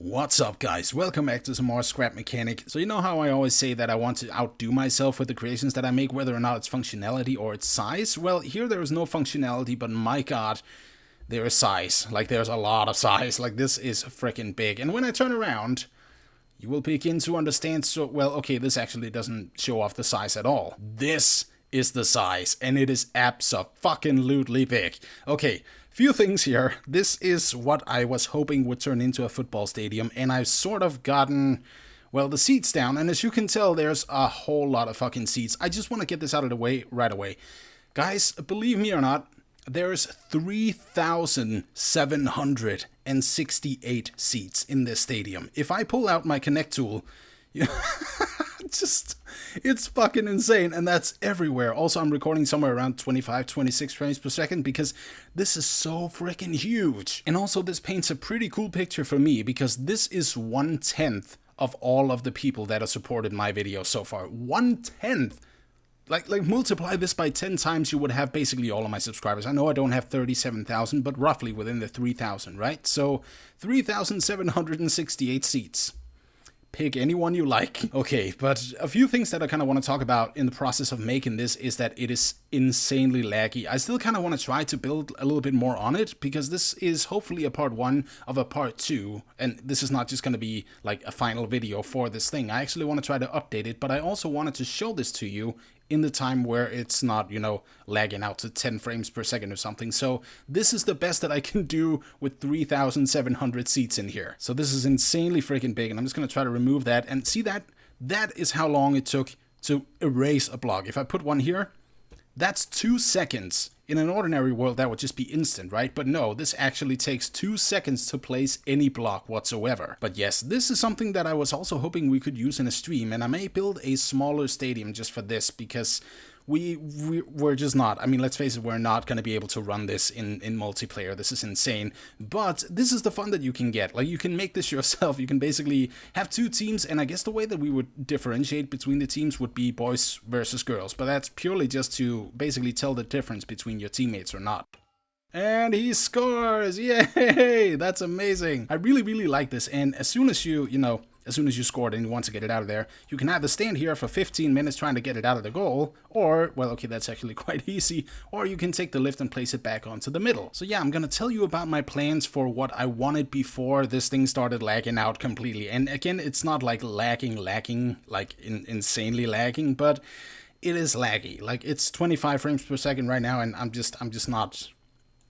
What's up, guys? Welcome back to some more Scrap Mechanic. So you know how I always say that I want to outdo myself with the creations that I make, whether or not it's functionality or its size? Well, here there is no functionality, but my god, there is size. Like, there's a lot of size. Like, this is freaking big. And when I turn around, you will begin to understand, so, well, okay, this actually doesn't show off the size at all. This is the size, and it is abso-fucking-lutely big. Okay, few things here. This is what I was hoping would turn into a football stadium, and I've sort of gotten, well, the seats down, and as you can tell, there's a whole lot of fucking seats. I just want to get this out of the way right away. Guys, believe me or not, there's 3,768 seats in this stadium. If I pull out my Connect tool, it's fucking insane, and that's everywhere. Also, I'm recording somewhere around 25, 26 frames per second because this is so freaking huge. And also, this paints a pretty cool picture for me because this is 1/10 of all of the people that have supported my videos so far. 1/10. Like multiply this by 10 times, you would have basically all of my subscribers. I know I don't have 37,000, but roughly within the 3,000, right? So 3,768 seats. Pick anyone you like. Okay, but a few things that I kind of want to talk about in the process of making this is that it is insanely laggy. I still kind of want to try to build a little bit more on it because this is hopefully a part 1 of a part 2, and this is not just going to be like a final video for this thing. I actually want to try to update it, but I also wanted to show this to you in the time where it's not, you know, lagging out to 10 frames per second or something. So this is the best that I can do with 3,700 seats in here. So this is insanely freaking big, and I'm just going to try to remove that. And see that? That is how long it took to erase a block. If I put one here, that's 2 seconds. In an ordinary world, that would just be instant, right? But no, this actually takes 2 seconds to place any block whatsoever. But yes, this is something that I was also hoping we could use in a stream, and I may build a smaller stadium just for this, because we're just not, I mean, let's face it, we're not going to be able to run this in multiplayer. This is insane, but this is the fun that you can get. Like, you can make this yourself. You can basically have 2 teams, and I guess the way that we would differentiate between the teams would be boys versus girls, but that's purely just to basically tell the difference between your teammates or not. And he scores! Yay! That's amazing. I really like this, and as soon as you scored and you want to get it out of there, you can either stand here for 15 minutes trying to get it out of the goal, or, well, okay, that's actually quite easy, or you can take the lift and place it back onto the middle. So yeah, I'm gonna tell you about my plans for what I wanted before this thing started lagging out completely. And again, it's not like lagging, like insanely lagging, but it is laggy. Like, it's 25 frames per second right now, and I'm just not,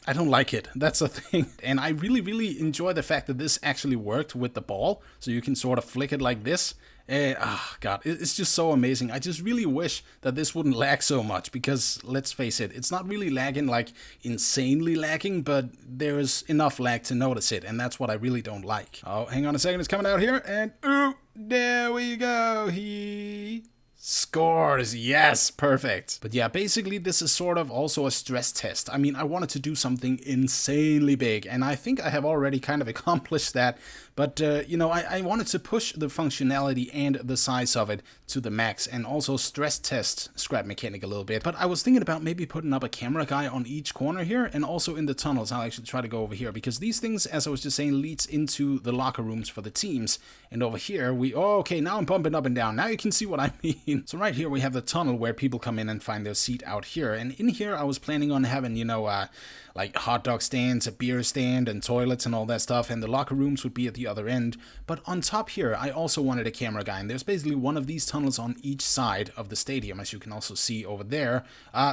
I don't like it. That's the thing. And I really enjoy the fact that this actually worked with the ball. So you can sort of flick it like this. God, it's just so amazing. I just really wish that this wouldn't lag so much because, let's face it, it's not really lagging like insanely lagging, but there is enough lag to notice it. And that's what I really don't like. Oh, hang on a second. It's coming out here. And, ooh, there we go. He scores. Yes, perfect. But yeah, basically this is sort of also a stress test. I mean, I wanted to do something insanely big, and I think I have already kind of accomplished that. But, you know, I wanted to push the functionality and the size of it to the max, and also stress test Scrap Mechanic a little bit. But I was thinking about maybe putting up a camera guy on each corner here, and also in the tunnels. I'll actually try to go over here, because these things, as I was just saying, leads into the locker rooms for the teams. And over here, oh, okay, now I'm bumping up and down. Now you can see what I mean. So right here, we have the tunnel where people come in and find their seat out here. And in here, I was planning on having, you know, like hot dog stands, a beer stand, and toilets and all that stuff, and the locker rooms would be at the other end. But on top here, I also wanted a camera guy, and there's basically one of these tunnels on each side of the stadium, as you can also see over there.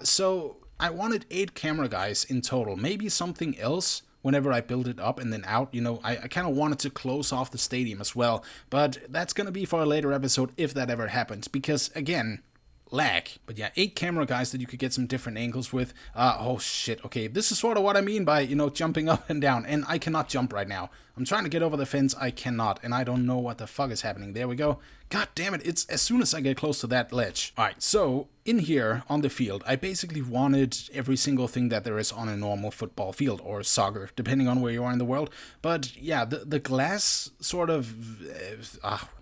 So I wanted 8 camera guys in total, maybe something else whenever I build it up and then out. You know, I kind of wanted to close off the stadium as well, but that's gonna be for a later episode if that ever happens, because again, lag. But yeah, 8 camera guys that you could get some different angles with. Oh shit, okay, this is sort of what I mean by, you know, jumping up and down, and I cannot jump right now. I'm trying to get over the fence, I cannot, and I don't know what the fuck is happening. There we go. God damn it, it's as soon as I get close to that ledge. Alright, so in here on the field, I basically wanted every single thing that there is on a normal football field, or soccer, depending on where you are in the world. But yeah, the glass sort of,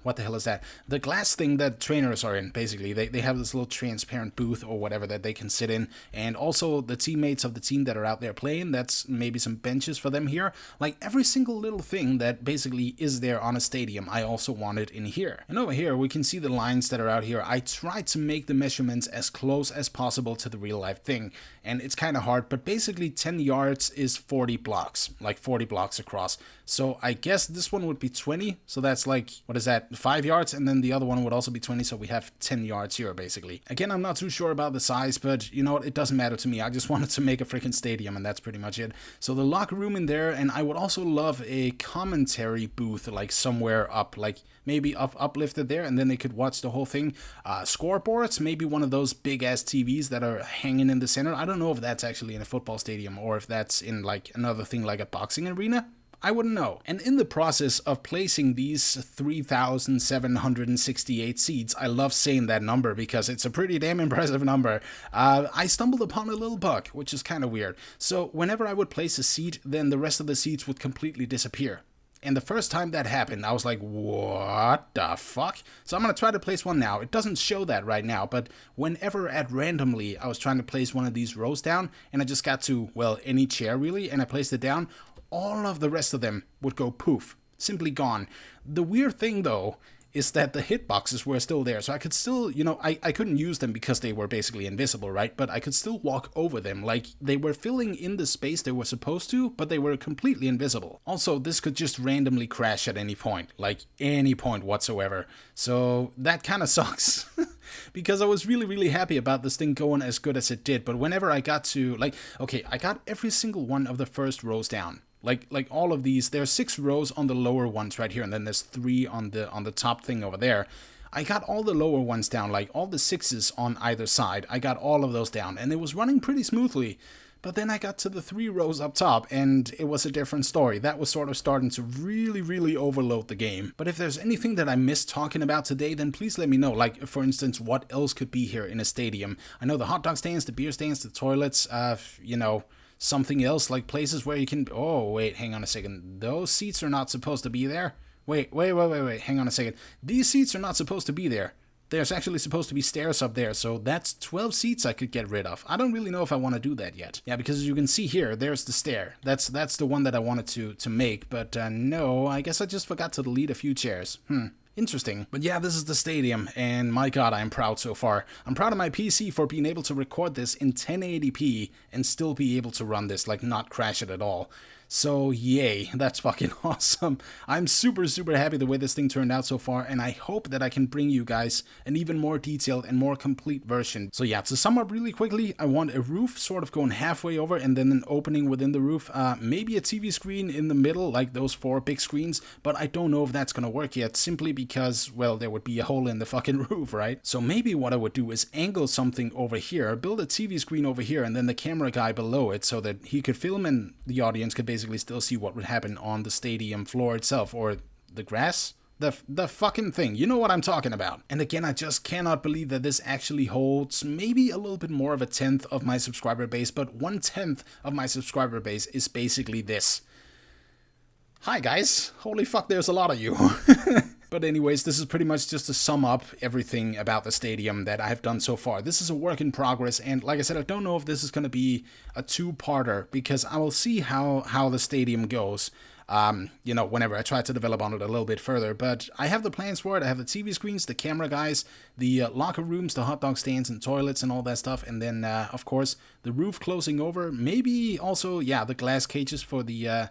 what the hell is that? The glass thing that trainers are in, basically. They have this little transparent booth or whatever that they can sit in. And also the teammates of the team that are out there playing, that's maybe some benches for them here. Like every single little thing that basically is there on a stadium, I also wanted in here. And over here, we can see the lines that are out here. I tried to make the measurements as close as possible to the real life thing, and it's kind of hard, but basically 10 yards is 40 blocks, like 40 blocks across. So I guess this one would be 20, so that's like, what is that, 5 yards, and then the other one would also be 20, so we have 10 yards here basically. Again, I'm not too sure about the size, but you know what, it doesn't matter to me. I just wanted to make a freaking stadium, and that's pretty much it. So the locker room in there, and I would also love a commentary booth like somewhere up, like maybe uplifted there, and then they could watch the whole thing. Scoreboards, maybe one of those big ass TVs that are hanging in the center. I don't know if that's actually in a football stadium or if that's in like another thing like a boxing arena. I wouldn't know. And in the process of placing these 3,768 seats, I love saying that number because it's a pretty damn impressive number, I stumbled upon a little bug, which is kind of weird. So whenever I would place a seat, then the rest of the seats would completely disappear. And the first time that happened, I was like, what the fuck? So I'm going to try to place one now. It doesn't show that right now, but whenever at randomly I was trying to place one of these rows down, and I just got to, well, any chair really, and I placed it down, all of the rest of them would go poof, simply gone. The weird thing though is that the hitboxes were still there, so I could still, you know, I couldn't use them because they were basically invisible, right? But I could still walk over them, like they were filling in the space they were supposed to, but they were completely invisible. Also, this could just randomly crash at any point, like any point whatsoever. So that kind of sucks. Because I was really, really happy about this thing going as good as it did, but whenever I got to, like, okay, I got every single one of the first rows down. Like all of these, there's 6 rows on the lower ones right here, and then there's 3 on the top thing over there. I got all the lower ones down, like all the 6s on either side. I got all of those down, and it was running pretty smoothly. But then I got to the 3 rows up top, and it was a different story. That was sort of starting to really, really overload the game. But if there's anything that I missed talking about today, then please let me know. Like, for instance, what else could be here in a stadium? I know the hot dog stands, the beer stands, the toilets, you know, something else, like places where you can... Oh, wait, hang on a second. Those seats are not supposed to be there? Wait, hang on a second. These seats are not supposed to be there. There's actually supposed to be stairs up there, so that's 12 seats I could get rid of. I don't really know if I want to do that yet. Yeah, because as you can see here, there's the stair. That's the one that I wanted to make, but no, I guess I just forgot to delete a few chairs. Interesting. But yeah, this is the stadium, and my god, I'm proud so far. I'm proud of my PC for being able to record this in 1080p and still be able to run this, like not crash it at all. So yay, that's fucking awesome. I'm super, super happy the way this thing turned out so far, and I hope that I can bring you guys an even more detailed and more complete version. So yeah, to sum up really quickly, I want a roof sort of going halfway over and then an opening within the roof. Maybe a TV screen in the middle, like those 4 big screens, but I don't know if that's gonna work yet, simply because, well, there would be a hole in the fucking roof, right? So maybe what I would do is angle something over here, build a TV screen over here, and then the camera guy below it so that he could film and the audience could basically still see what would happen on the stadium floor itself, or the grass, the fucking thing. You know what I'm talking about. And again, I just cannot believe that this actually holds maybe a little bit more of a 1/10 of my subscriber base, but 1/10 of my subscriber base is basically this. Hi guys, holy fuck, there's a lot of you. But anyways, this is pretty much just to sum up everything about the stadium that I have done so far. This is a work in progress, and like I said, I don't know if this is going to be a 2-parter, because I will see how the stadium goes, you know, whenever I try to develop on it a little bit further. But I have the plans for it. I have the TV screens, the camera guys, the locker rooms, the hot dog stands and toilets and all that stuff, and then, of course, the roof closing over, maybe also, yeah, the glass cages for the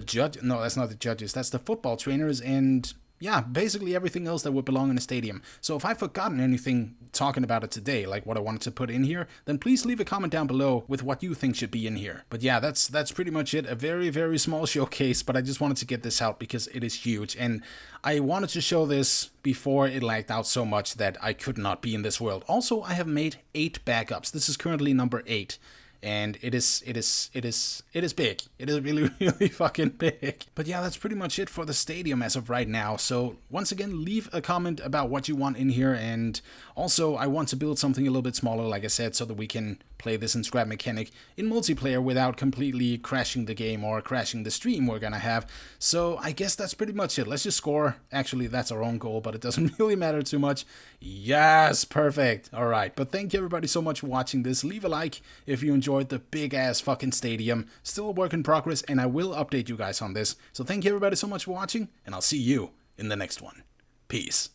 judge. No, that's not the judges, that's the football trainers, and... yeah, basically everything else that would belong in a stadium. So if I've forgotten anything talking about it today, like what I wanted to put in here, then please leave a comment down below with what you think should be in here. But yeah, that's pretty much it. A very, very small showcase, but I just wanted to get this out because it is huge. And I wanted to show this before it lagged out so much that I could not be in this world. Also, I have made 8 backups. This is currently number 8. and it is big. It is really really fucking big. But yeah, that's pretty much it for the stadium as of right now. So once again, leave a comment about what you want in here, and also I want to build something a little bit smaller, like I said, so that we can play this in scrap mechanic in multiplayer without completely crashing the game or crashing the stream we're gonna have. So I guess that's pretty much it. Let's just score. Actually, that's our own goal, but it doesn't really matter too much. Yes, perfect. All right, but thank you everybody so much for watching this. Leave a like if you enjoyed the big ass fucking stadium. Still a work in progress, and I will update you guys on this. So thank you everybody so much for watching, and I'll see you in the next one. Peace.